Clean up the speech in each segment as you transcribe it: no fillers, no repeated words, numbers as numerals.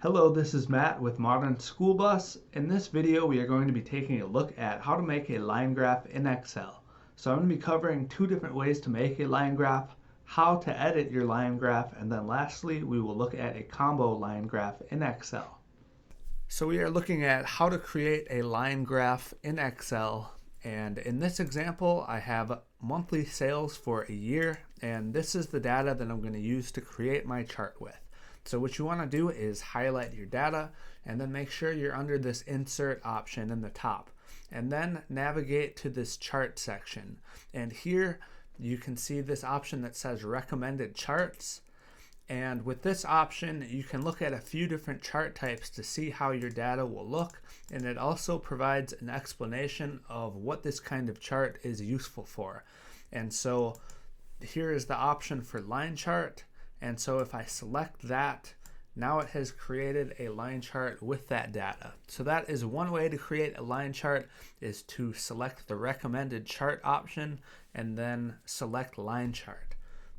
Hello, this is Matt with Modern School Bus. In this video, we are going to be taking a look at how to make a line graph in Excel. So I'm going to be covering two different ways to make a line graph, how to edit your line graph, and then lastly, we will look at a combo line graph in Excel. So we are looking at how to create a line graph in Excel. And in this example, I have monthly sales for a year, and this is the data that I'm going to use to create my chart with. So what you want to do is highlight your data and then make sure you're under this insert option in the top, and then navigate to this chart section. And here you can see this option that says recommended charts. And with this option, you can look at a few different chart types to see how your data will look. And it also provides an explanation of what this kind of chart is useful for. And so here is the option for line chart. And so if I select that, now it has created a line chart with that data. So that is one way to create a line chart, is to select the recommended chart option and then select line chart.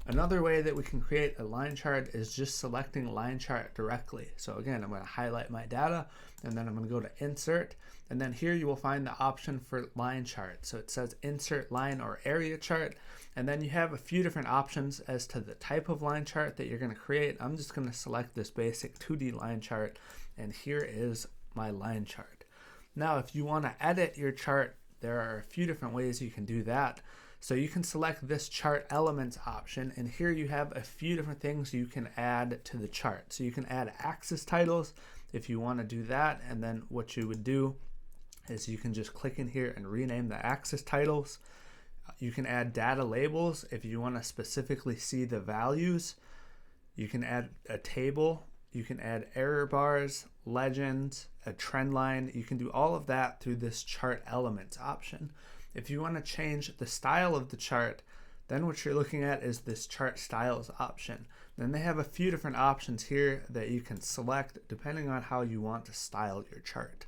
Another way that we can create a line chart is just selecting line chart directly. So again, I'm going to highlight my data and then I'm going to go to insert, and then here you will find the option for line chart. So it says insert line or area chart, and then you have a few different options as to the type of line chart that you're going to create. I'm just going to select this basic 2D line chart, and here is my line chart. Now if you want to edit your chart, there are a few different ways you can do that. So you can select this chart elements option, and here you have a few different things you can add to the chart. So you can add axis titles if you want to do that, and then what you would do is you can just click in here and rename the axis titles. You can add data labels if you want to specifically see the values. You can add a table. You can add error bars, legends, a trend line. You can do all of that through this chart elements option. If you want to change the style of the chart, then what you're looking at is this chart styles option. Then they have a few different options here that you can select depending on how you want to style your chart.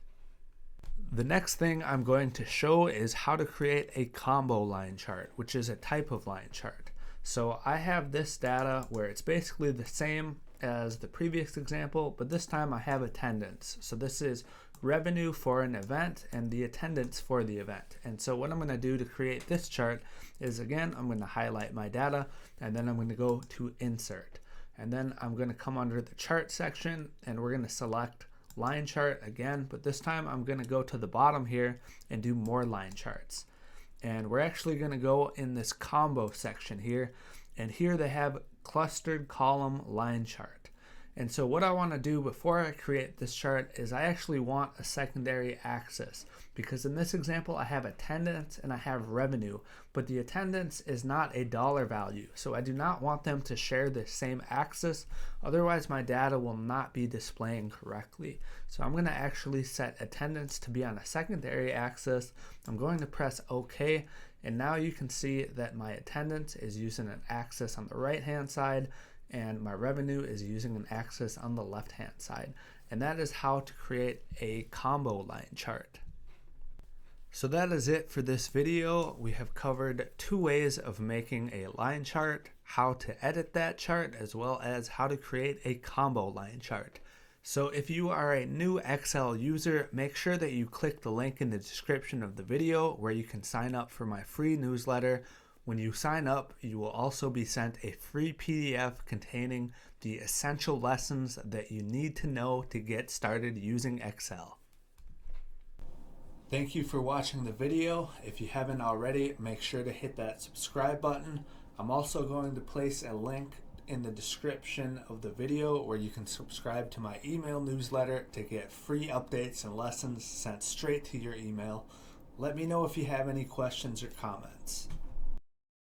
The next thing I'm going to show is how to create a combo line chart, which is a type of line chart. So I have this data where it's basically the same as the previous example, but this time I have attendance. So this is revenue for an event and the attendance for the event. And so what I'm going to do to create this chart is, again, I'm going to highlight my data and then I'm going to go to insert. And then I'm going to come under the chart section and we're going to select line chart again, but this time I'm going to go to the bottom here and do more line charts. And we're actually going to go in this combo section here, and here they have clustered column line chart. And so what I want to do before I create this chart is I actually want a secondary axis, because in this example I have attendance and I have revenue, but the attendance is not a dollar value. So I do not want them to share the same axis, otherwise my data will not be displaying correctly. So I'm going to actually set attendance to be on a secondary axis. I'm going to press OK, and now you can see that my attendance is using an axis on the right hand side and my revenue is using an axis on the left hand side. And that is how to create a combo line chart. So that is it for this video. We have covered two ways of making a line chart, how to edit that chart, as well as how to create a combo line chart. So if you are a new Excel user, make sure that you click the link in the description of the video where you can sign up for my free newsletter. When you sign up, you will also be sent a free PDF containing the essential lessons that you need to know to get started using Excel. Thank you for watching the video. If you haven't already, make sure to hit that subscribe button. I'm also going to place a link in the description of the video where you can subscribe to my email newsletter to get free updates and lessons sent straight to your email. Let me know if you have any questions or comments.